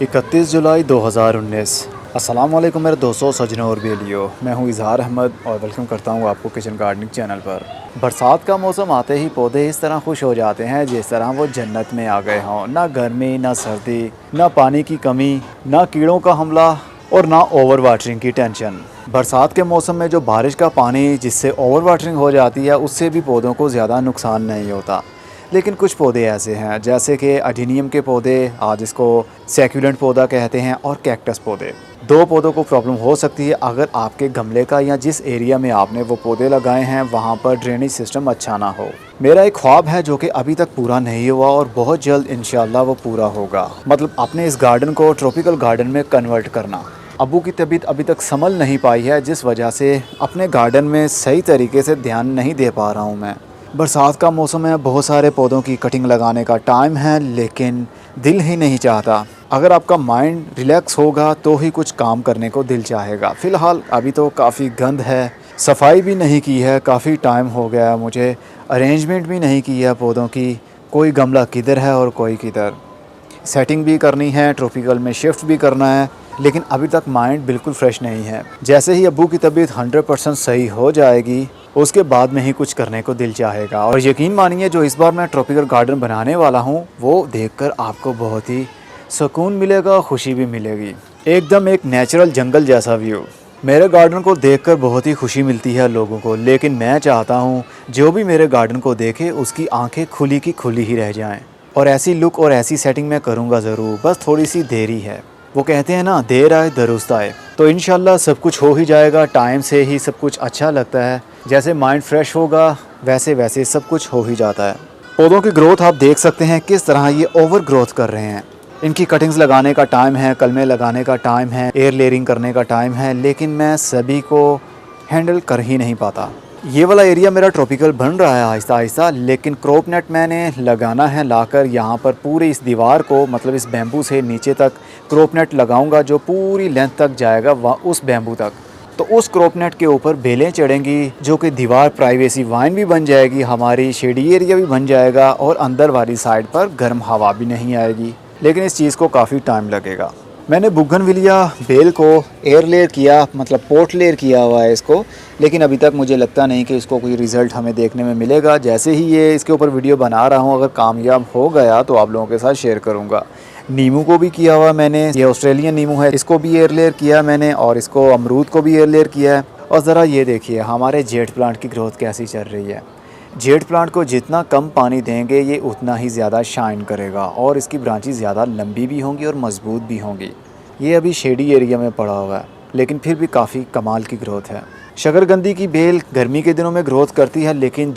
31 जुलाई 2019। अस्सलाम वालेकुम मेरे दोस्तों, सजनों और बेलियो। मैं हूं इज़हार अहमद और वेलकम करता हूं आपको किचन गार्डनिंग चैनल पर। बरसात का मौसम आते ही पौधे इस तरह खुश हो जाते हैं जिस तरह वो जन्नत में आ गए हों। ना गर्मी, ना सर्दी, ना पानी की कमी, ना कीड़ों का हमला और ना ओवर वाटरिंग की टेंशन। बरसात के मौसम में जो बारिश का पानी जिससे ओवर वाटरिंग हो जाती है, उससे भी पौधों को ज़्यादा नुकसान नहीं होता। लेकिन कुछ पौधे ऐसे हैं जैसे कि अडीनियम के पौधे, आज इसको सैक्यूलेंट पौधा कहते हैं, और कैक्टस पौधे। दो पौधों को प्रॉब्लम हो सकती है अगर आपके गमले का या जिस एरिया में आपने वो पौधे लगाए हैं वहाँ पर ड्रेनेज सिस्टम अच्छा ना हो। मेरा एक ख्वाब है जो कि अभी तक पूरा नहीं हुआ और बहुत जल्द इंशाल्लाह वो पूरा होगा। मतलब अपने इस गार्डन को ट्रॉपिकल गार्डन में कन्वर्ट करना। अबू की तबीयत अभी तक संभल नहीं पाई है, जिस वजह से अपने गार्डन में सही तरीके से ध्यान नहीं दे पा रहा हूँ मैं। बरसात का मौसम है, बहुत सारे पौधों की कटिंग लगाने का टाइम है, लेकिन दिल ही नहीं चाहता। अगर आपका माइंड रिलैक्स होगा तो ही कुछ काम करने को दिल चाहेगा। फ़िलहाल अभी तो काफ़ी गंद है, सफाई भी नहीं की है, काफ़ी टाइम हो गया मुझे, अरेंजमेंट भी नहीं की है पौधों की। कोई गमला किधर है और कोई किधर। सेटिंग भी करनी है, ट्रॉपिकल में शिफ्ट भी करना है, लेकिन अभी तक माइंड बिल्कुल फ्रेश नहीं है। जैसे ही अब्बू की तबीयत 100% सही हो जाएगी उसके बाद में ही कुछ करने को दिल चाहेगा। और यकीन मानिए, जो इस बार मैं ट्रॉपिकल गार्डन बनाने वाला हूँ वो देखकर आपको बहुत ही सुकून मिलेगा, खुशी भी मिलेगी। एकदम एक नेचुरल जंगल जैसा व्यू। मेरे गार्डन को देखकर बहुत ही खुशी मिलती है लोगों को, लेकिन मैं चाहता हूँ जो भी मेरे गार्डन को देखे उसकी आंखें खुली की खुली ही रह जाएं। और ऐसी लुक और ऐसी सेटिंग मैं करूँगा ज़रूर, बस थोड़ी सी देरी है। वो कहते हैं ना, देर आए दुरुस्त आए। तो इंशाल्लाह सब कुछ हो ही जाएगा। टाइम से ही सब कुछ अच्छा लगता है। जैसे माइंड फ्रेश होगा वैसे वैसे सब कुछ हो ही जाता है। पौधों की ग्रोथ आप देख सकते हैं किस तरह ये ओवर ग्रोथ कर रहे हैं। इनकी कटिंग्स लगाने का टाइम है, कलमे लगाने का टाइम है, एयर लेयरिंग करने का टाइम है, लेकिन मैं सभी को हैंडल कर ही नहीं पाता। ये वाला एरिया मेरा ट्रॉपिकल बन रहा है आहिस्ता आहिस्ता, लेकिन क्रॉप नेट मैंने लगाना है लाकर यहाँ पर पूरी इस दीवार को, मतलब इस बैम्बू से नीचे तक क्रॉप नेट लगाऊंगा जो पूरी लेंथ तक जाएगा वहाँ उस बैम्बू तक। तो उस क्रॉप नेट के ऊपर बेलें चढ़ेंगी जो कि दीवार प्राइवेसी वाइन भी बन जाएगी, हमारी शेडी एरिया भी बन जाएगा और अंदर वाली साइड पर गर्म हवा भी नहीं आएगी। लेकिन इस चीज़ को काफ़ी टाइम लगेगा। मैंने बुगनविलिया बेल को एयर लेयर किया, मतलब पोर्ट लेयर किया हुआ है इसको, लेकिन अभी तक मुझे लगता नहीं कि इसको कोई रिज़ल्ट हमें देखने में मिलेगा। जैसे ही ये इसके ऊपर वीडियो बना रहा हूँ, अगर कामयाब हो गया तो आप लोगों के साथ शेयर करूँगा। नींबू को भी किया हुआ मैंने, ये ऑस्ट्रेलियन नींबू है, इसको भी एयर लेयर किया मैंने, और इसको अमरूद को भी एयर लेयर किया है। और ज़रा ये देखिए हमारे जेड प्लांट की ग्रोथ कैसी चल रही है। जेड प्लांट को जितना कम पानी देंगे ये उतना ही ज़्यादा शाइन करेगा और इसकी ब्रांचेस ज़्यादा लंबी भी होंगी और मज़बूत भी होंगी। ये अभी शेडी एरिया में पड़ा हुआ है, लेकिन फिर भी काफ़ी कमाल की ग्रोथ है। शकरकंदी की बेल गर्मी के दिनों में ग्रोथ करती है, लेकिन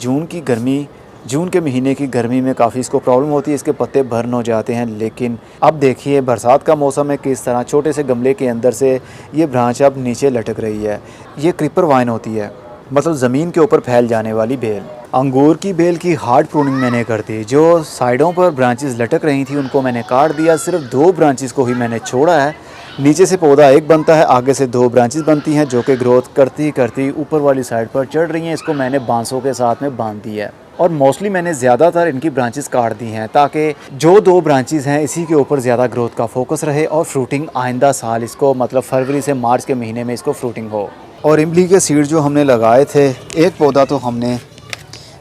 जून के महीने की गर्मी में काफ़ी इसको प्रॉब्लम होती है, इसके पत्ते बर्न हो जाते हैं। लेकिन अब देखिए बरसात का मौसम है, किस तरह छोटे से गमले के अंदर से ये ब्रांच अब नीचे लटक रही है। ये क्रीपर वाइन होती है, मतलब ज़मीन के ऊपर फैल जाने वाली बेल। अंगूर की बेल की हार्ड प्रूनिंग मैंने कर दी। जो साइडों पर ब्रांचेस लटक रही थी उनको मैंने काट दिया, सिर्फ 2 ब्रांचेस को ही मैंने छोड़ा है। नीचे से पौधा एक बनता है, आगे से 2 ब्रांचेस बनती हैं जो कि ग्रोथ करती करती ऊपर वाली साइड पर चढ़ रही हैं। इसको मैंने बांसों के साथ में बांध दिया है और मोस्टली मैंने ज़्यादातर इनकी ब्रांचेस काट दी हैं ताकि जो 2 ब्रांचेस हैं इसी के ऊपर ज़्यादा ग्रोथ का फोकस रहे और फ्रूटिंग आइंदा साल इसको, मतलब फरवरी से मार्च के महीने में इसको फ्रूटिंग हो। और इमली के सीड जो हमने लगाए थे, एक पौधा तो हमने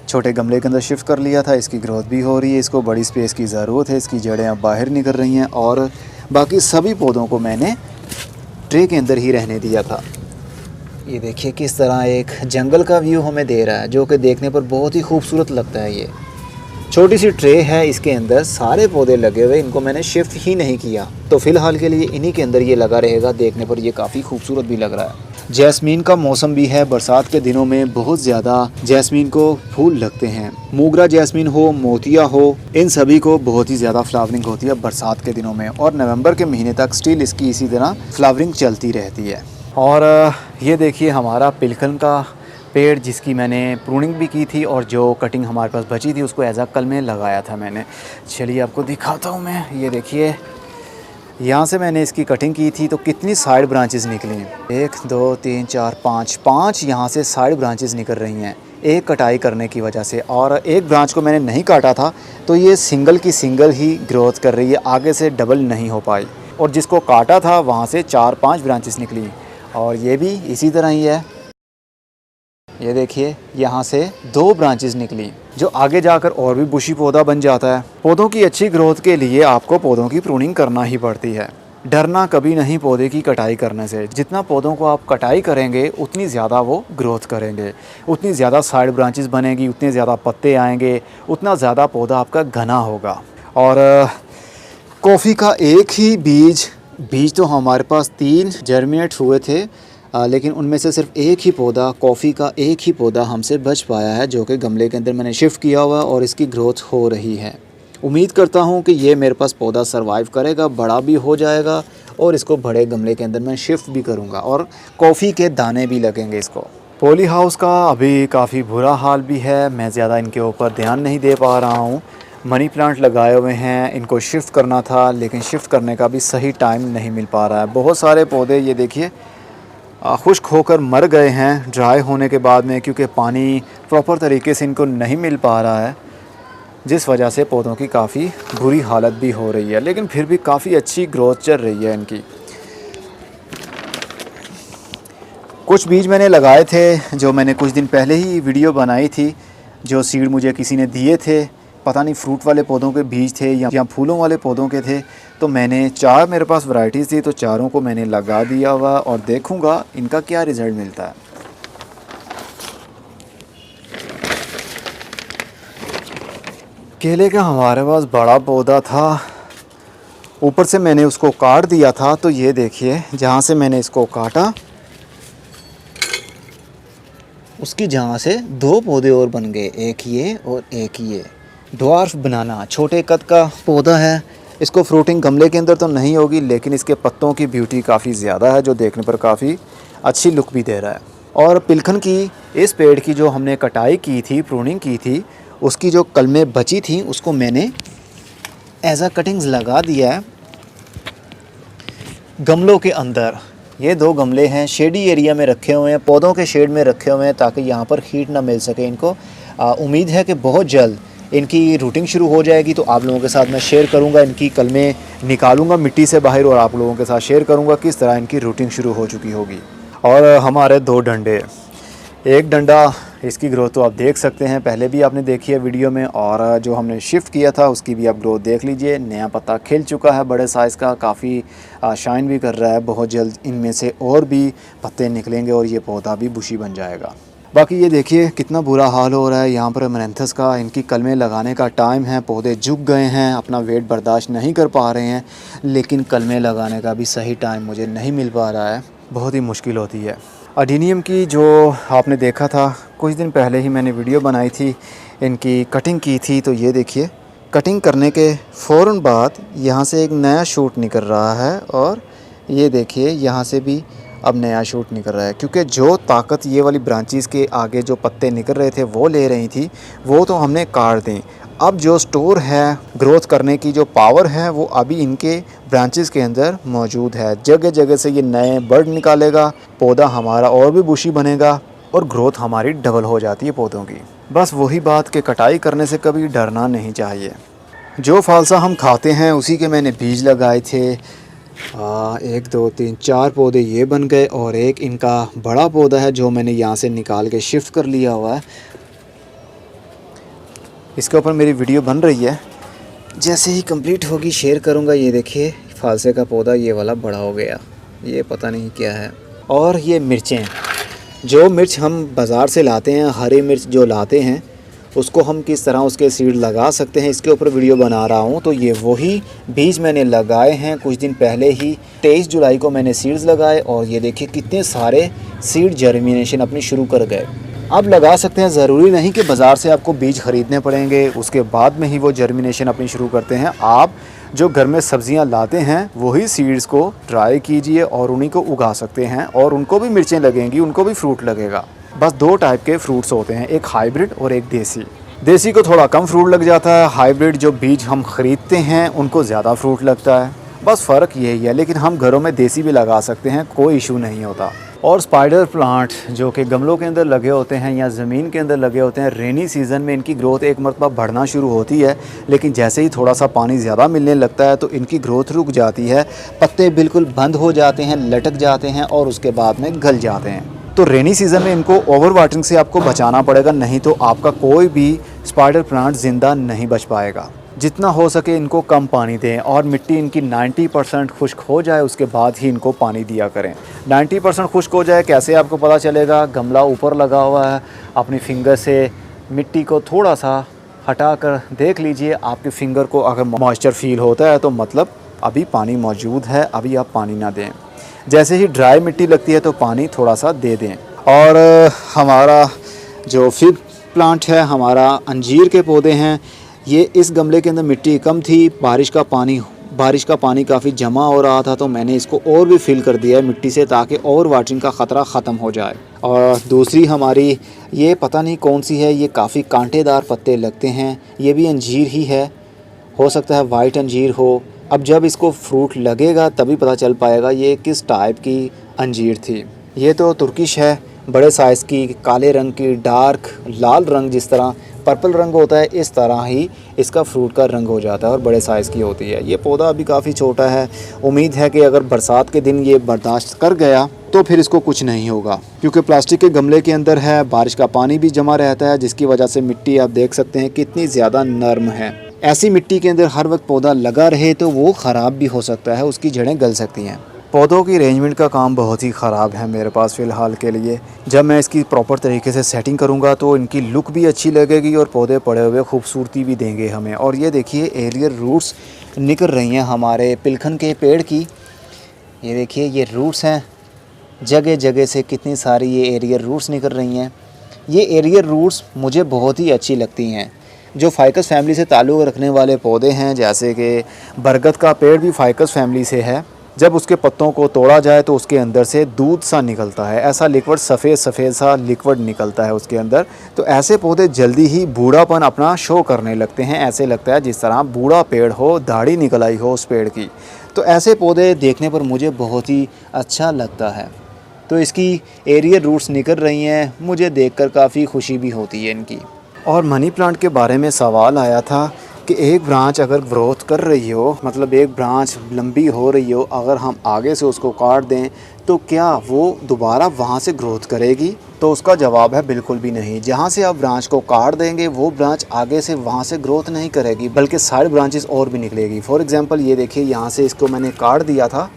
छोटे गमले के अंदर शिफ्ट कर लिया था, इसकी ग्रोथ भी हो रही है। इसको बड़ी स्पेस की ज़रूरत है, इसकी जड़ें अब बाहर निकल रही हैं और बाकी सभी पौधों को मैंने ट्रे के अंदर ही रहने दिया था। ये देखिए किस तरह एक जंगल का व्यू हमें दे रहा है जो कि देखने पर बहुत ही खूबसूरत लगता है। ये छोटी सी ट्रे है, इसके अंदर सारे पौधे लगे हुए, इनको मैंने शिफ्ट ही नहीं किया, तो फ़िलहाल के लिए इन्हीं के अंदर ये लगा रहेगा। देखने पर ये काफ़ी खूबसूरत भी लग रहा है। जैस्मीन का मौसम भी है, बरसात के दिनों में बहुत ज़्यादा जैस्मीन को फूल लगते हैं। मोगरा जैस्मीन हो, मोतिया हो, इन सभी को बहुत ही ज़्यादा फ्लावरिंग होती है बरसात के दिनों में, और नवंबर के महीने तक स्टिल इसकी इसी तरह फ्लावरिंग चलती रहती है। और ये देखिए हमारा पिलकन का पेड़ जिसकी मैंने प्रूनिंग भी की थी और जो कटिंग हमारे पास बची थी उसको एज अ कल में लगाया था मैंने। चलिए आपको दिखाता हूँ मैं। ये देखिए यहाँ से मैंने इसकी कटिंग की थी तो कितनी साइड ब्रांचेस निकली हैं। 1 2 3 4 5 यहाँ से साइड ब्रांचेस निकल रही हैं एक कटाई करने की वजह से। और एक ब्रांच को मैंने नहीं काटा था तो ये सिंगल की सिंगल ही ग्रोथ कर रही है, आगे से डबल नहीं हो पाई। और जिसको काटा था वहाँ से 4-5 ब्रांचेस निकली। और ये भी इसी तरह ही है, ये देखिए यहाँ से 2 ब्रांचेस निकली, जो आगे जाकर और भी बुशी पौधा बन जाता है। पौधों की अच्छी ग्रोथ के लिए आपको पौधों की प्रूनिंग करना ही पड़ती है। डरना कभी नहीं पौधे की कटाई करने से। जितना पौधों को आप कटाई करेंगे उतनी ज़्यादा वो ग्रोथ करेंगे, उतनी ज़्यादा साइड ब्रांचेस बनेगी, उतने ज़्यादा पत्ते आएंगे, उतना ज़्यादा पौधा आपका घना होगा। और कॉफ़ी का एक ही बीज तो हमारे पास 3 जर्मिनेट हुए थे, लेकिन उनमें से सिर्फ एक ही पौधा, कॉफ़ी का एक ही पौधा हमसे बच पाया है, जो कि गमले के अंदर मैंने शिफ्ट किया हुआ और इसकी ग्रोथ हो रही है। उम्मीद करता हूँ कि ये मेरे पास पौधा सरवाइव करेगा, बड़ा भी हो जाएगा और इसको बड़े गमले के अंदर मैं शिफ्ट भी करूँगा और कॉफ़ी के दाने भी लगेंगे इसको। पॉली हाउस का अभी काफ़ी बुरा हाल भी है, मैं ज़्यादा इनके ऊपर ध्यान नहीं दे पा रहा हूँ। मनी प्लांट लगाए हुए हैं, इनको शिफ्ट करना था, लेकिन शिफ्ट करने का भी सही टाइम नहीं मिल पा रहा है। बहुत सारे पौधे ये देखिए खुश्क होकर मर गए हैं ड्राई होने के बाद में, क्योंकि पानी प्रॉपर तरीके से इनको नहीं मिल पा रहा है, जिस वजह से पौधों की काफ़ी बुरी हालत भी हो रही है। लेकिन फिर भी काफ़ी अच्छी ग्रोथ चल रही है इनकी। कुछ बीज मैंने लगाए थे, जो मैंने कुछ दिन पहले ही वीडियो बनाई थी, जो सीड मुझे किसी ने दिए थे। पता नहीं फ्रूट वाले पौधों के बीज थे या फूलों वाले पौधों के थे। तो मैंने 4 मेरे पास वैरायटीज़ थी, तो चारों को मैंने लगा दिया हुआ और देखूंगा इनका क्या रिज़ल्ट मिलता है। केले का हमारे पास बड़ा पौधा था, ऊपर से मैंने उसको काट दिया था। तो ये देखिए जहाँ से मैंने इसको काटा उसकी जहाँ से 2 पौधे और बन गए, एक ये और एक ये। ड्वार्फ बनाना छोटे कद का पौधा है, इसको फ्रूटिंग गमले के अंदर तो नहीं होगी, लेकिन इसके पत्तों की ब्यूटी काफ़ी ज़्यादा है, जो देखने पर काफ़ी अच्छी लुक भी दे रहा है। और पिलखन की इस पेड़ की जो हमने कटाई की थी, प्रूनिंग की थी, उसकी जो कलमें बची थी उसको मैंने एज आ कटिंग्स लगा दिया है गमलों के अंदर। ये 2 गमले हैं, शेडी एरिया में रखे हुए हैं, पौधों के शेड में रखे हुए हैं, ताकि यहाँ पर हीट ना मिल सके इनको। उम्मीद है कि बहुत जल्द इनकी रूटिंग शुरू हो जाएगी, तो आप लोगों के साथ मैं शेयर करूंगा, इनकी कलमें निकालूंगा मिट्टी से बाहर और आप लोगों के साथ शेयर करूंगा किस तरह इनकी रूटिंग शुरू हो चुकी होगी। और हमारे 2 डंडे, एक डंडा इसकी ग्रोथ तो आप देख सकते हैं, पहले भी आपने देखी है वीडियो में, और जो हमने शिफ्ट किया था उसकी भी आप ग्रोथ देख लीजिए। नया पत्ता खिल चुका है बड़े साइज़ का, काफ़ी शाइन भी कर रहा है। बहुत जल्द इनमें से और भी पत्ते निकलेंगे और ये पौधा भी बुशी बन जाएगा। बाकी ये देखिए कितना बुरा हाल हो रहा है यहाँ पर अमरैंथस का। इनकी कलमें लगाने का टाइम है, पौधे झुक गए हैं, अपना वेट बर्दाश्त नहीं कर पा रहे हैं, लेकिन कलमें लगाने का भी सही टाइम मुझे नहीं मिल पा रहा है, बहुत ही मुश्किल होती है। अडीनियम की जो आपने देखा था कुछ दिन पहले ही मैंने वीडियो बनाई थी, इनकी कटिंग की थी। तो ये देखिए कटिंग करने के फ़ौरन बाद यहाँ से एक नया शूट निकल रहा है, और ये देखिए यहाँ से भी अब नया शूट निकल रहा है, क्योंकि जो ताकत ये वाली ब्रांचेस के आगे जो पत्ते निकल रहे थे वो ले रही थी, वो तो हमने काट दी। अब जो स्टोर है ग्रोथ करने की जो पावर है वो अभी इनके ब्रांचेस के अंदर मौजूद है। जगह जगह से ये नए बर्ड निकालेगा, पौधा हमारा और भी बुशी बनेगा और ग्रोथ हमारी डबल हो जाती है पौधों की। बस वही बात कि कटाई करने से कभी डरना नहीं चाहिए। जो फालसा हम खाते हैं उसी के मैंने बीज लगाए थे। 1 2 3 4 पौधे ये बन गए, और एक इनका बड़ा पौधा है जो मैंने यहाँ से निकाल के शिफ्ट कर लिया हुआ है। इसके ऊपर मेरी वीडियो बन रही है, जैसे ही कंप्लीट होगी शेयर करूँगा। ये देखिए फालसे का पौधा ये वाला बड़ा हो गया, ये पता नहीं क्या है। और ये मिर्चें, जो मिर्च हम बाज़ार से लाते हैं, हरी मिर्च जो लाते हैं, उसको हम किस तरह उसके सीड लगा सकते हैं, इसके ऊपर वीडियो बना रहा हूँ। तो ये वही बीज मैंने लगाए हैं कुछ दिन पहले ही, 23 जुलाई को मैंने सीड्स लगाए, और ये देखिए कितने सारे सीड जर्मिनेशन अपनी शुरू कर गए। अब लगा सकते हैं, ज़रूरी नहीं कि बाज़ार से आपको बीज ख़रीदने पड़ेंगे, उसके बाद में ही वो जर्मिनेशन अपनी शुरू करते हैं। आप जो घर में सब्जियां लाते हैं वही सीड्स को ट्राई कीजिए और उन्हीं को उगा सकते हैं, और उनको भी मिर्चें लगेंगी, उनको भी फ्रूट लगेगा। बस 2 टाइप के फ्रूट्स होते हैं, एक हाइब्रिड और एक देसी। देसी को थोड़ा कम फ्रूट लग जाता है, हाइब्रिड जो बीज हम ख़रीदते हैं उनको ज़्यादा फ्रूट लगता है। बस फ़र्क यही है, लेकिन हम घरों में देसी भी लगा सकते हैं, कोई इशू नहीं होता। और स्पाइडर प्लांट जो कि गमलों के अंदर लगे होते हैं या ज़मीन के अंदर लगे होते हैं, रेनी सीज़न में इनकी ग्रोथ एक मरतबा बढ़ना शुरू होती है, लेकिन जैसे ही थोड़ा सा पानी ज़्यादा मिलने लगता है तो इनकी ग्रोथ रुक जाती है, पत्ते बिल्कुल बंद हो जाते हैं, लटक जाते हैं और उसके बाद में गल जाते हैं। तो रेनी सीज़न में इनको ओवर वाटरिंग से आपको बचाना पड़ेगा, नहीं तो आपका कोई भी स्पाइडर प्लांट ज़िंदा नहीं बच पाएगा। जितना हो सके इनको कम पानी दें और मिट्टी इनकी 90% खुश्क हो जाए उसके बाद ही इनको पानी दिया करें। 90% खुश्क हो जाए कैसे आपको पता चलेगा? गमला ऊपर लगा हुआ है, अपनी फिंगर से मिट्टी को थोड़ा सा हटा कर देख लीजिए, आपके फिंगर को अगर मॉइस्चर फील होता है तो मतलब अभी पानी मौजूद है, अभी आप पानी ना दें। जैसे ही ड्राई मिट्टी लगती है तो पानी थोड़ा सा दे दें। और हमारा जो फिग प्लांट है, हमारा अंजीर के पौधे हैं, ये इस गमले के अंदर मिट्टी कम थी, बारिश का पानी काफ़ी जमा हो रहा था, तो मैंने इसको और भी फिल कर दिया है मिट्टी से ताकि और वाटरिंग का ख़तरा ख़त्म हो जाए। और दूसरी हमारी ये पता नहीं कौन सी है, ये काफ़ी कांटेदार पत्ते लगते हैं, ये भी अंजीर ही है, हो सकता है वाइट अंजीर हो। अब जब इसको फ्रूट लगेगा तभी पता चल पाएगा ये किस टाइप की अंजीर थी। ये तो तुर्किश है, बड़े साइज़ की, काले रंग की, डार्क लाल रंग, जिस तरह पर्पल रंग होता है इस तरह ही इसका फ्रूट का रंग हो जाता है और बड़े साइज़ की होती है। ये पौधा अभी काफ़ी छोटा है, उम्मीद है कि अगर बरसात के दिन ये बर्दाश्त कर गया तो फिर इसको कुछ नहीं होगा, क्योंकि प्लास्टिक के गमले के अंदर है, बारिश का पानी भी जमा रहता है, जिसकी वजह से मिट्टी आप देख सकते हैं कितनी ज़्यादा नरम है। ऐसी मिट्टी के अंदर हर वक्त पौधा लगा रहे तो वो ख़राब भी हो सकता है, उसकी जड़ें गल सकती हैं। पौधों की अरेंजमेंट का काम बहुत ही ख़राब है मेरे पास फ़िलहाल के लिए। जब मैं इसकी प्रॉपर तरीके से सेटिंग करूँगा तो इनकी लुक भी अच्छी लगेगी और पौधे पड़े हुए खूबसूरती भी देंगे हमें। और ये देखिए एरियल रूट्स निकल रही हैं हमारे पिलखन के पेड़ की, ये देखिए ये रूट्स हैं, जगह जगह से कितनी सारी ये एरियल रूट्स निकल रही हैं। ये एरियल रूट्स मुझे बहुत ही अच्छी लगती हैं। जो फाइकस फैमिली से ताल्लुक़ रखने वाले पौधे हैं, जैसे कि बरगद का पेड़ भी फाइकस फैमिली से है, जब उसके पत्तों को तोड़ा जाए तो उसके अंदर से दूध सा निकलता है, ऐसा लिक्विड सफ़ेद सा लिक्विड निकलता है उसके अंदर। तो ऐसे पौधे जल्दी ही बूढ़ापन अपना शो करने लगते हैं, ऐसे लगता है जिस तरह बूढ़ा पेड़ हो, दाढ़ी निकल आई हो उस पेड़ की। तो ऐसे पौधे देखने पर मुझे बहुत ही अच्छा लगता है। तो इसकी एरियल रूट्स निकल रही हैं, मुझे देखकर काफ़ी खुशी भी होती है इनकी। और मनी प्लांट के बारे में सवाल आया था कि एक ब्रांच अगर ग्रोथ कर रही हो, मतलब एक ब्रांच लंबी हो रही हो, अगर हम आगे से उसको काट दें तो क्या वो दोबारा वहाँ से ग्रोथ करेगी? तो उसका जवाब है बिल्कुल भी नहीं। जहाँ से आप ब्रांच को काट देंगे वो ब्रांच आगे से वहाँ से ग्रोथ नहीं करेगी, बल्कि साइड ब्रांचेस और भी निकलेगी। फॉर एग्ज़ाम्पल ये देखिए, यहाँ से इसको मैंने काट दिया था,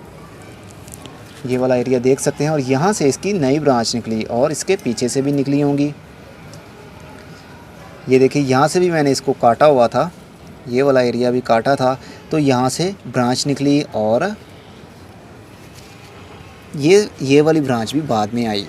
ये वाला एरिया देख सकते हैं, और यहाँ से इसकी नई ब्रांच निकली और इसके पीछे से भी निकली होंगी। ये देखिए यहाँ से भी मैंने इसको काटा हुआ था, ये वाला एरिया भी काटा था, तो यहाँ से ब्रांच निकली और ये वाली ब्रांच भी बाद में आई।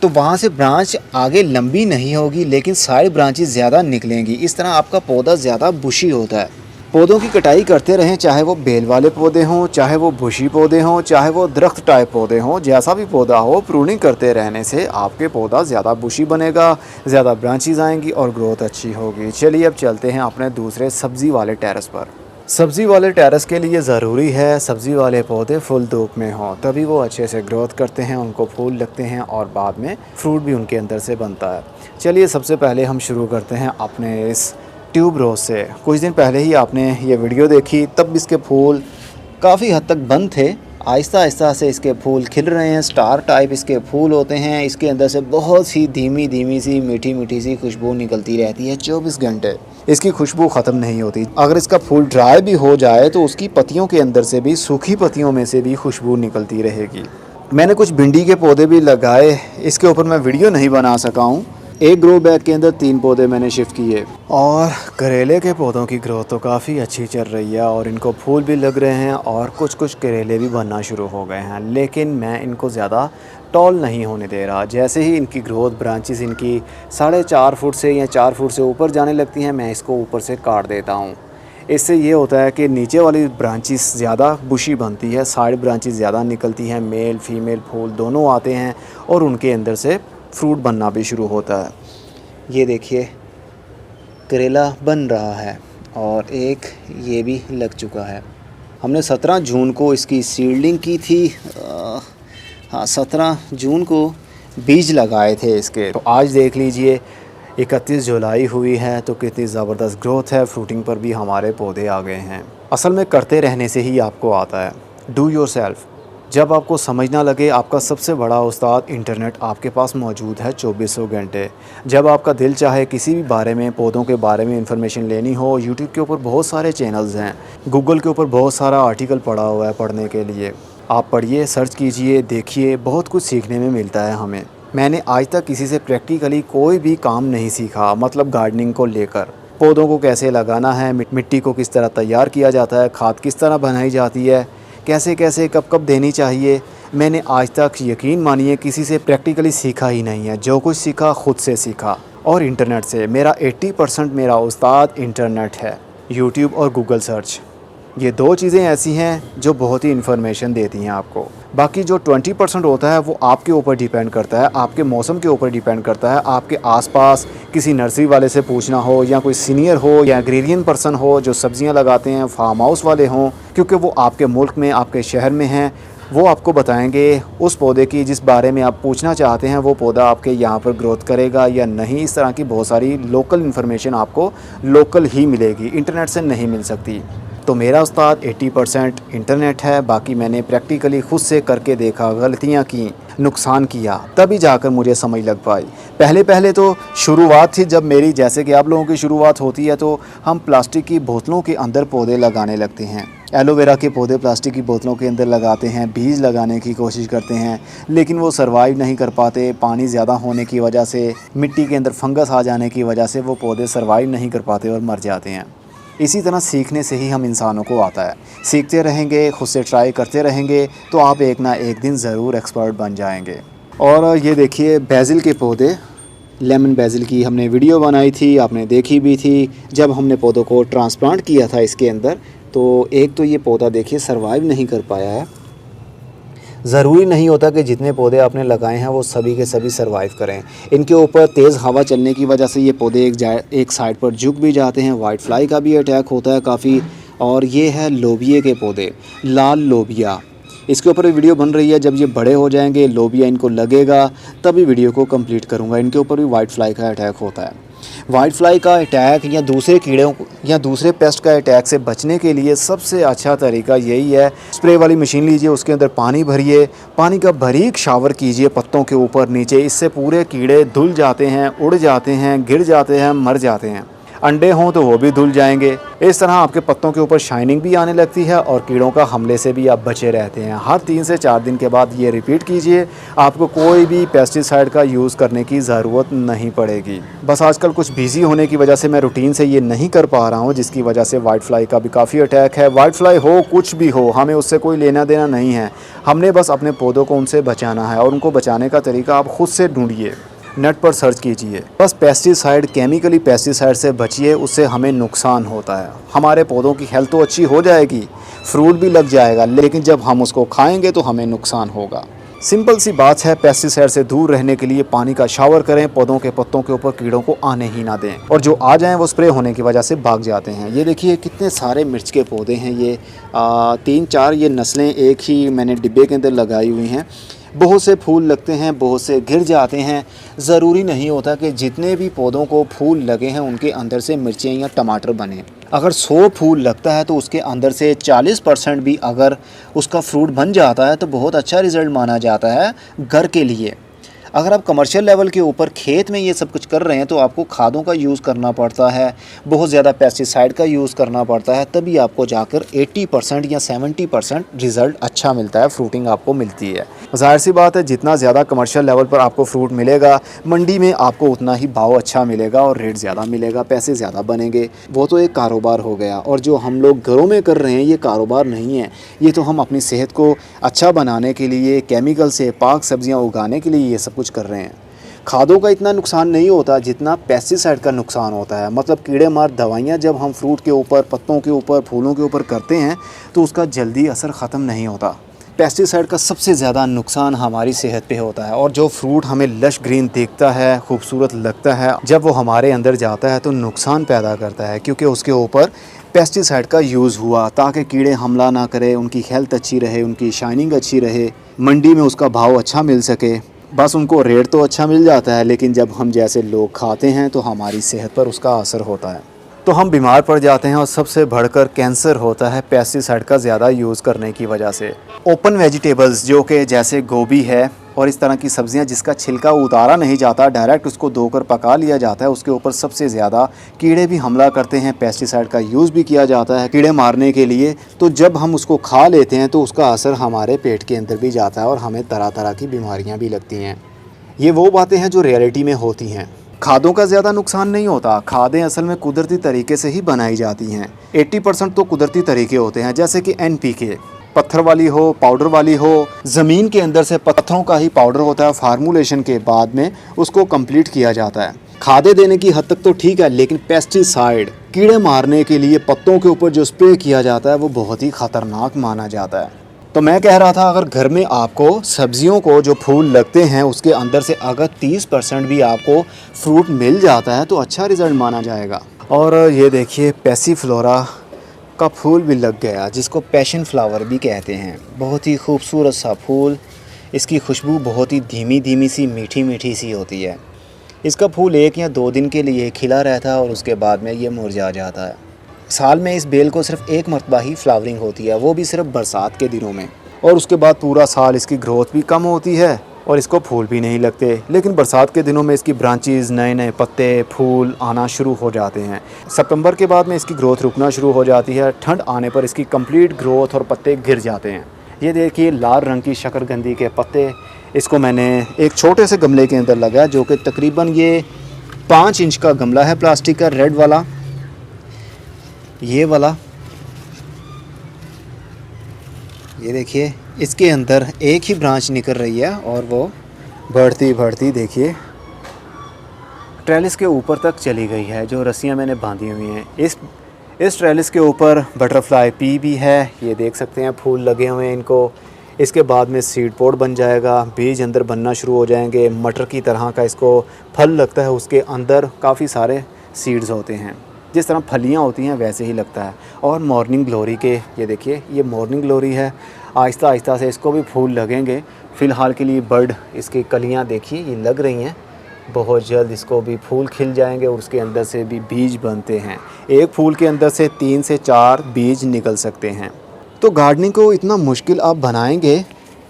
तो वहाँ से ब्रांच आगे लंबी नहीं होगी लेकिन साइड ब्रांचेस ज़्यादा निकलेंगी। इस तरह आपका पौधा ज़्यादा बुशी होता है। पौधों की कटाई करते रहें, चाहे वो बेल वाले पौधे हों, चाहे वो बुशी पौधे हों, चाहे वो दरख्त टाइप पौधे हों, जैसा भी पौधा हो, प्रूनिंग करते रहने से आपके पौधा ज़्यादा बुशी बनेगा, ज़्यादा ब्रांचेस आएंगी और ग्रोथ अच्छी होगी। चलिए अब चलते हैं अपने दूसरे सब्ज़ी वाले टेरेस पर। सब्ज़ी वाले टेरेस के लिए ज़रूरी है सब्ज़ी वाले पौधे फुल धूप में हों, तभी वो अच्छे से ग्रोथ करते हैं, उनको फूल लगते हैं और बाद में फ्रूट भी उनके अंदर से बनता है। चलिए सबसे पहले हम शुरू करते हैं अपने इस ट्यूब रोज़ से। कुछ दिन पहले ही आपने ये वीडियो देखी, तब इसके फूल काफ़ी हद तक बंद थे, आहिस्ता आहिस्ता से इसके फूल खिल रहे हैं। स्टार टाइप इसके फूल होते हैं, इसके अंदर से बहुत सी धीमी सी मीठी सी खुशबू निकलती रहती है 24 घंटे। इसकी खुशबू ख़त्म नहीं होती। अगर इसका फूल ड्राई भी हो जाए तो उसकी पत्तियों के अंदर से भी, सूखी पत्तियों में से भी खुशबू निकलती रहेगी। मैंने कुछ भिंडी के पौधे भी लगाए, इसके ऊपर मैं वीडियो नहीं बना सका हूँ। एक ग्रो बैग के अंदर 3 पौधे मैंने शिफ्ट किए। और करेले के पौधों की ग्रोथ तो काफ़ी अच्छी चल रही है और इनको फूल भी लग रहे हैं और कुछ करेले भी बनना शुरू हो गए हैं, लेकिन मैं इनको ज़्यादा टॉल नहीं होने दे रहा। जैसे ही इनकी ग्रोथ ब्रांचेस इनकी 4.5 फुट से या 4 फुट से ऊपर जाने लगती हैं, मैं इसको ऊपर से काट देता हूँ। इससे ये होता है कि नीचे वाली ब्रांचेस ज़्यादा बुशी बनती है, साइड ब्रांचेस ज़्यादा निकलती हैं, मेल फीमेल फूल दोनों आते हैं और उनके अंदर से फ्रूट बनना भी शुरू होता है। ये देखिए करेला बन रहा है और एक ये भी लग चुका है। हमने 17 जून को इसकी सीडलिंग की थी, हाँ 17 जून को बीज लगाए थे इसके। तो आज देख लीजिए 31 जुलाई हुई है तो कितनी ज़बरदस्त ग्रोथ है, फ्रूटिंग पर भी हमारे पौधे आ गए हैं। असल में करते रहने से ही आपको आता है। Do your self. जब आपको समझ ना लगे, आपका सबसे बड़ा उस्ताद इंटरनेट आपके पास मौजूद है 24 घंटे। जब आपका दिल चाहे किसी भी बारे में, पौधों के बारे में इंफॉर्मेशन लेनी हो, यूट्यूब के ऊपर बहुत सारे चैनल्स हैं, गूगल के ऊपर बहुत सारा आर्टिकल पड़ा हुआ है पढ़ने के लिए। आप पढ़िए, सर्च कीजिए, देखिए, बहुत कुछ सीखने में मिलता है हमें। मैंने आज तक किसी से प्रैक्टिकली कोई भी काम नहीं सीखा, मतलब गार्डनिंग को लेकर। पौधों को कैसे लगाना है, मिट्टी को किस तरह तैयार किया जाता है, खाद किस तरह बनाई जाती है, कैसे कैसे कब कब देनी चाहिए, मैंने आज तक यकीन मानिए किसी से प्रैक्टिकली सीखा ही नहीं है। जो कुछ सीखा खुद से सीखा और इंटरनेट से। मेरा 80% मेरा उस्ताद इंटरनेट है, यूट्यूब और गूगल सर्च। ये दो चीज़ें ऐसी हैं जो बहुत ही इन्फॉर्मेशन देती हैं आपको। बाकी जो 20% होता है वो आपके ऊपर डिपेंड करता है, आपके मौसम के ऊपर डिपेंड करता है। आपके आसपास किसी नर्सरी वाले से पूछना हो, या कोई सीनियर हो, या एग्रीरियन पर्सन हो जो सब्जियां लगाते हैं, फार्म हाउस वाले हों, क्योंकि वो आपके मुल्क में, आपके शहर में हैं, वो आपको बताएंगे उस पौधे की जिस बारे में आप पूछना चाहते हैं वो पौधा आपके यहाँ पर ग्रोथ करेगा या नहीं। इस तरह की बहुत सारी लोकल इन्फॉर्मेशन आपको लोकल ही मिलेगी, इंटरनेट से नहीं मिल सकती। तो मेरा उस्ताद 80% इंटरनेट है, बाकी मैंने प्रैक्टिकली खुद से करके देखा, गलतियाँ की, नुकसान किया, तभी जाकर मुझे समझ लग पाई। पहले पहले तो शुरुआत थी जब मेरी, जैसे कि आप लोगों की शुरुआत होती है, तो हम प्लास्टिक की बोतलों के अंदर पौधे लगाने लगते हैं। एलोवेरा के पौधे प्लास्टिक की बोतलों के अंदर लगाते हैं, बीज लगाने की कोशिश करते हैं, लेकिन वो सर्वाइव नहीं कर पाते। पानी ज़्यादा होने की वजह से, मिट्टी के अंदर फंगस आ जाने की वजह से वो पौधे सर्वाइव नहीं कर पाते और मर जाते हैं। इसी तरह सीखने से ही हम इंसानों को आता है। सीखते रहेंगे, खुद से ट्राई करते रहेंगे तो आप एक ना एक दिन ज़रूर एक्सपर्ट बन जाएंगे। और ये देखिए बेसिल के पौधे, लेमन बेसिल की हमने वीडियो बनाई थी, आपने देखी भी थी। जब हमने पौधों को ट्रांसप्लांट किया था इसके अंदर, तो एक तो ये पौधा देखिए सर्वाइव नहीं कर पाया है। ज़रूरी नहीं होता कि जितने पौधे आपने लगाए हैं वो सभी के सभी सर्वाइव करें। इनके ऊपर तेज़ हवा चलने की वजह से ये पौधे एक साइड पर झुक भी जाते हैं। वाइट फ्लाई का भी अटैक होता है काफ़ी। और ये है लोबिया के पौधे, लाल लोबिया। इसके ऊपर वीडियो बन रही है, जब ये बड़े हो जाएंगे, लोबिया इनको लगेगा, तभी वीडियो को कंप्लीट करूँगा। इनके ऊपर भी वाइट फ्लाई का अटैक होता है। वाइट फ्लाई का अटैक या दूसरे कीड़ों या दूसरे पेस्ट का अटैक से बचने के लिए सबसे अच्छा तरीका यही है, स्प्रे वाली मशीन लीजिए, उसके अंदर पानी भरिए, पानी का बारीक शावर कीजिए पत्तों के ऊपर नीचे। इससे पूरे कीड़े धुल जाते हैं, उड़ जाते हैं, गिर जाते हैं, मर जाते हैं। अंडे हों तो वो भी धुल जाएंगे। इस तरह आपके पत्तों के ऊपर शाइनिंग भी आने लगती है और कीड़ों का हमले से भी आप बचे रहते हैं। हर 3 से 4 दिन के बाद ये रिपीट कीजिए, आपको कोई भी पेस्टिसाइड का यूज़ करने की ज़रूरत नहीं पड़ेगी। बस आजकल कुछ बिज़ी होने की वजह से मैं रूटीन से ये नहीं कर पा रहा हूँ, जिसकी वजह से वाइट फ्लाई का भी काफ़ी अटैक है। वाइट फ्लाई हो, कुछ भी हो, हमें उससे कोई लेना देना नहीं है। हमने बस अपने पौधों को उनसे बचाना है, और उनको बचाने का तरीका आप खुद से ढूंढिए, नेट पर सर्च कीजिए। बस पेस्टिसाइड, केमिकली पेस्टिसाइड से बचिए, उससे हमें नुकसान होता है। हमारे पौधों की हेल्थ तो अच्छी हो जाएगी, फ्रूट भी लग जाएगा, लेकिन जब हम उसको खाएंगे तो हमें नुकसान होगा। सिंपल सी बात है, पेस्टिसाइड से दूर रहने के लिए पानी का शावर करें, पौधों के पत्तों के ऊपर कीड़ों को आने ही ना दें, और जो आ जाएं वो स्प्रे होने की वजह से भाग जाते हैं। ये देखिए कितने सारे मिर्च के पौधे हैं। ये 3-4 ये नस्लें एक ही मैंने डिब्बे के अंदर लगाई हुई हैं। बहुत से फूल लगते हैं, बहुत से गिर जाते हैं। ज़रूरी नहीं होता कि जितने भी पौधों को फूल लगे हैं उनके अंदर से मिर्चें या टमाटर बने। अगर 100 फूल लगता है तो उसके अंदर से 40% भी अगर उसका फ्रूट बन जाता है तो बहुत अच्छा रिज़ल्ट माना जाता है घर के लिए। अगर आप कमर्शियल लेवल के ऊपर खेत में ये सब कुछ कर रहे हैं तो आपको खादों का यूज़ करना पड़ता है, बहुत ज़्यादा पेस्टिसाइड का यूज़ करना पड़ता है, तभी आपको जाकर 80% या 70% रिज़ल्ट अच्छा मिलता है, फ्रूटिंग आपको मिलती है। ज़ाहिर सी बात है, जितना ज़्यादा कमर्शियल लेवल पर आपको फ्रूट मिलेगा, मंडी में आपको उतना ही भाव अच्छा मिलेगा और रेट ज़्यादा मिलेगा, पैसे ज़्यादा बनेंगे। वो तो एक कारोबार हो गया, और जो हम लोग घरों में कर रहे हैं ये कारोबार नहीं है। ये तो हम अपनी सेहत को अच्छा बनाने के लिए, केमिकल से पाक सब्जियां उगाने के लिए ये सब कुछ कर रहे हैं। खादों का इतना नुकसान नहीं होता जितना पेस्टिसाइड का नुकसान होता है। मतलब कीड़े मार दवाइयाँ जब हम फ्रूट के ऊपर, पत्तों के ऊपर, फूलों के ऊपर करते हैं तो उसका जल्दी असर ख़त्म नहीं होता। पेस्टिसाइड का सबसे ज़्यादा नुकसान हमारी सेहत पे होता है, और जो फ्रूट हमें लश ग्रीन दिखता है, खूबसूरत लगता है, जब वो हमारे अंदर जाता है तो नुकसान पैदा करता है, क्योंकि उसके ऊपर पेस्टिसाइड का यूज़ हुआ ताकि कीड़े हमला ना करें, उनकी हेल्थ अच्छी रहे, उनकी शाइनिंग अच्छी रहे, मंडी में उसका भाव अच्छा मिल सके। बस उनको रेट तो अच्छा मिल जाता है, लेकिन जब हम जैसे लोग खाते हैं तो हमारी सेहत पर उसका असर होता है, तो हम बीमार पड़ जाते हैं और सबसे बढ़कर कैंसर होता है पेस्टिसाइड का ज़्यादा यूज़ करने की वजह से। ओपन वेजिटेबल्स जो कि जैसे गोभी है और इस तरह की सब्ज़ियां जिसका छिलका उतारा नहीं जाता, डायरेक्ट उसको धोकर पका लिया जाता है, उसके ऊपर सबसे ज़्यादा कीड़े भी हमला करते हैं। पेस्टिसाइड का यूज़ भी किया जाता है कीड़े मारने के लिए। तो जब हम उसको खा लेते हैं तो उसका असर हमारे पेट के अंदर भी जाता है और हमें तरह तरह की बीमारियाँ भी लगती हैं। ये वो बातें हैं जो रियलिटी में होती हैं। खादों का ज़्यादा नुकसान नहीं होता। खादें असल में कुदरती तरीके से ही बनाई जाती हैं। 80% तो कुदरती तरीके होते हैं, जैसे कि NPK, पत्थर वाली हो, पाउडर वाली हो, ज़मीन के अंदर से पत्थरों का ही पाउडर होता है। फार्मूलेशन के बाद में उसको कंप्लीट किया जाता है। खादें देने की हद तक तो ठीक है, लेकिन पेस्टिसाइड कीड़े मारने के लिए पत्तों के ऊपर जो स्प्रे किया जाता है वो बहुत ही ख़तरनाक माना जाता है। तो मैं कह रहा था, अगर घर में आपको सब्जियों को जो फूल लगते हैं उसके अंदर से अगर 30% भी आपको फ्रूट मिल जाता है तो अच्छा रिज़ल्ट माना जाएगा। और ये देखिए पैसीफ्लोरा का फूल भी लग गया, जिसको पैशन फ्लावर भी कहते हैं। बहुत ही खूबसूरत सा फूल। इसकी खुशबू बहुत ही धीमी धीमी सी, मीठी मीठी सी होती है। इसका फूल 1 या 2 दिन के लिए खिला रहता है और उसके बाद में ये मुरझा जाता है। साल में इस बेल को सिर्फ 1 मरतबा ही फ्लावरिंग होती है, वो भी सिर्फ बरसात के दिनों में, और उसके बाद पूरा साल इसकी ग्रोथ भी कम होती है और इसको फूल भी नहीं लगते। लेकिन बरसात के दिनों में इसकी ब्रांचेस, नए नए पत्ते, फूल आना शुरू हो जाते हैं। सितंबर के बाद में इसकी ग्रोथ रुकना शुरू हो जाती है। ठंड आने पर इसकी कंप्लीट ग्रोथ और पत्ते गिर जाते हैं। ये देखिए लाल रंग की शकरकंदी के पत्ते। इसको मैंने एक छोटे से गमले के अंदर लगाया, जो कि तकरीबन ये 5 इंच का गमला है, प्लास्टिक का, रेड वाला, ये वाला। ये देखिए इसके अंदर एक ही ब्रांच निकल रही है और वो बढ़ती बढ़ती देखिए ट्रेलिस के ऊपर तक चली गई है, जो रस्सियां मैंने बांधी हुई हैं। इस ट्रेलिस के ऊपर बटरफ्लाई पी भी है, ये देख सकते हैं, फूल लगे हुए हैं इनको। इसके बाद में सीड पोड बन जाएगा, बीज अंदर बनना शुरू हो जाएंगे। मटर की तरह का इसको फल लगता है, उसके अंदर काफ़ी सारे सीड्स होते हैं, जिस तरह फलियां होती हैं वैसे ही लगता है। और मॉर्निंग ग्लोरी के, ये देखिए ये मॉर्निंग ग्लोरी है। आहिस्ता आहिस्ता से इसको भी फूल लगेंगे। फ़िलहाल के लिए बर्ड, इसकी कलियां देखिए ये लग रही हैं, बहुत जल्द इसको भी फूल खिल जाएंगे और उसके अंदर से भी बीज बनते हैं। एक फूल के अंदर से 3 से 4 बीज निकल सकते हैं। तो गार्डनिंग को इतना मुश्किल आप बनाएंगे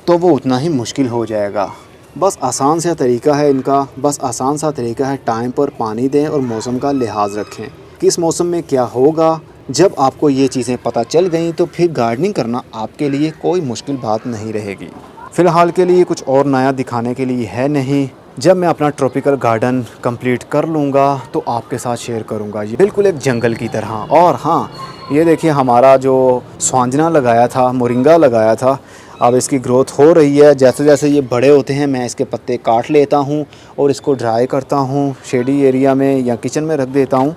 तो वो उतना ही मुश्किल हो जाएगा। बस आसान सा तरीका है इनका, बस आसान सा तरीका है, टाइम पर पानी दें और मौसम का लिहाज रखें। किस मौसम में क्या होगा, जब आपको ये चीज़ें पता चल गई तो फिर गार्डनिंग करना आपके लिए कोई मुश्किल बात नहीं रहेगी। फ़िलहाल के लिए कुछ और नया दिखाने के लिए है नहीं। जब मैं अपना ट्रॉपिकल गार्डन कंप्लीट कर लूँगा तो आपके साथ शेयर करूँगा, ये बिल्कुल एक जंगल की तरह। और हाँ, ये देखिए हमारा जो स्वांजना लगाया था, मोरिंगा लगाया था, अब इसकी ग्रोथ हो रही है। जैसे जैसे ये बड़े होते हैं मैं इसके पत्ते काट लेता हूँ और इसको ड्राई करता हूँ, शेडी एरिया में या किचन में रख देता हूँ।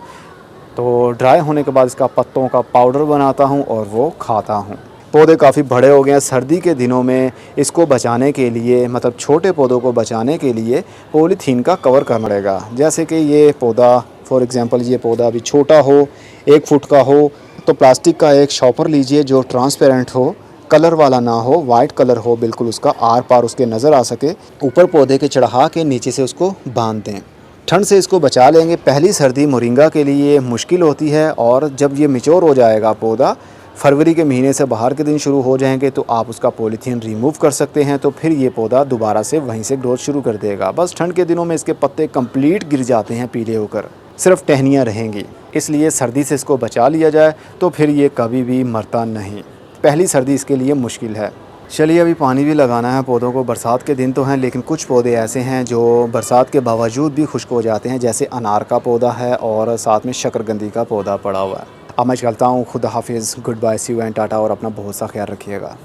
तो ड्राई होने के बाद इसका पत्तों का पाउडर बनाता हूँ और वो खाता हूँ। पौधे काफ़ी बड़े हो गए हैं। सर्दी के दिनों में इसको बचाने के लिए, मतलब छोटे पौधों को बचाने के लिए पॉलीथीन का कवर करना पड़ेगा। जैसे कि ये पौधा, फॉर एग्ज़ाम्पल ये पौधा अभी छोटा हो, 1 फुट का हो, तो प्लास्टिक का एक शॉपर लीजिए जो ट्रांसपेरेंट हो, कलर वाला ना हो, वाइट कलर हो, बिल्कुल उसका आर पार उसके नज़र आ सके। ऊपर पौधे के चढ़ा के नीचे से उसको बांध दें, ठंड से इसको बचा लेंगे। पहली सर्दी मोरिंगा के लिए मुश्किल होती है और जब ये मैच्योर हो जाएगा पौधा, फरवरी के महीने से बाहर के दिन शुरू हो जाएंगे तो आप उसका पॉलीथीन रिमूव कर सकते हैं। तो फिर ये पौधा दोबारा से वहीं से ग्रोथ शुरू कर देगा। बस ठंड के दिनों में इसके पत्ते कंप्लीट गिर जाते हैं पीले होकर, सिर्फ टहनियाँ रहेंगी। इसलिए सर्दी से इसको बचा लिया जाए तो फिर ये कभी भी मरता नहीं। पहली सर्दी इसके लिए मुश्किल है। चलिए अभी पानी भी लगाना है पौधों को। बरसात के दिन तो हैं, लेकिन कुछ पौधे ऐसे हैं जो बरसात के बावजूद भी खुश्क हो जाते हैं, जैसे अनार का पौधा है और साथ में शकरकंदी का पौधा पड़ा हुआ है। अब मैं चलता हूँ। खुदा हाफिज़, good bye, see you and tata, और अपना बहुत सा ख्याल रखिएगा।